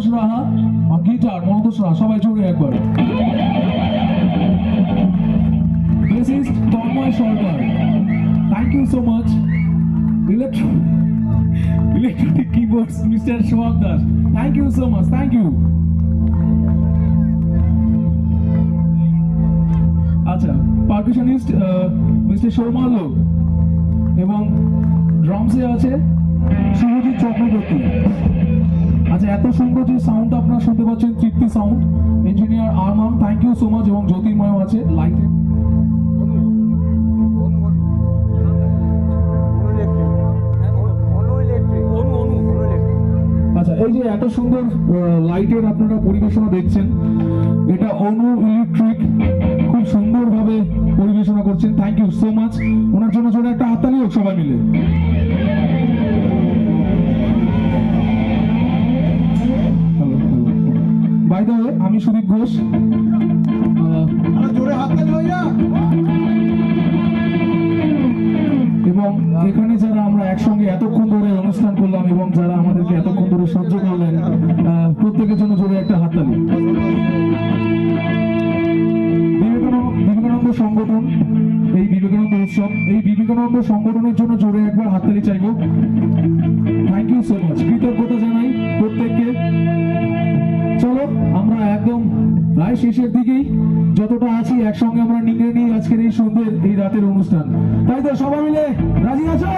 Manatosh Raha, guitar Montosh Raha, সবাই জোরে একবার। Bassist Tanmoy Sarkar, thank you so much. Electronic keyboards mister Sohag Das, thank you so much, thank you. আচ্ছা, percussionist mister Soumalya এবং ড্রামসে আছে শুভজিৎ চক্রবর্তী। আচ্ছা, এত সুন্দর যে সাউন্ড আপনারা শুনতে পাচ্ছেন, Tripti sound, engineer Arman, thank you so much. এবং জ্যোতির্ময় আছে লাইটে। আচ্ছা, এই যে এত সুন্দর লাইটের আপনারা পরিবেশনা দেখছেন, এটা অনু ইলেকট্রিক খুব সুন্দরভাবে পরিবেশনা করছেন, থ্যাংক ইউ সো মাচ। ওনার জন্য জোরে একটা হাততালি হোক সবাই মিলে। বাই দ্য ওয়ে, আমি সুদীপ ঘোষ। এবং এখানে যারা আমরা একসঙ্গে এতক্ষণ ধরে অনুষ্ঠান করলাম এবং যারা আমাদেরকে এতক্ষণ ধরে সহ্য করলেন, প্রত্যেকের জন্য জোরে একটা হাততালি। বিবেকানন্দ সংগঠন, এই বিবেকানন্দ উৎসব, এই বিবেকানন্দ সংগঠনের জন্য জোরে একবার হাততালি চাইব। থ্যাংক ইউ সো মাচ, কৃতজ্ঞতা জানাই প্রত্যেককে। চলো, আমরা একদম প্রায় শেষের দিকেই, যতটা আছি একসঙ্গে আমরা নিয়ে নিই আজকের এই সন্ধ্যের, এই রাতের অনুষ্ঠান। তাই তো সবাই মিলে রাজি আছো?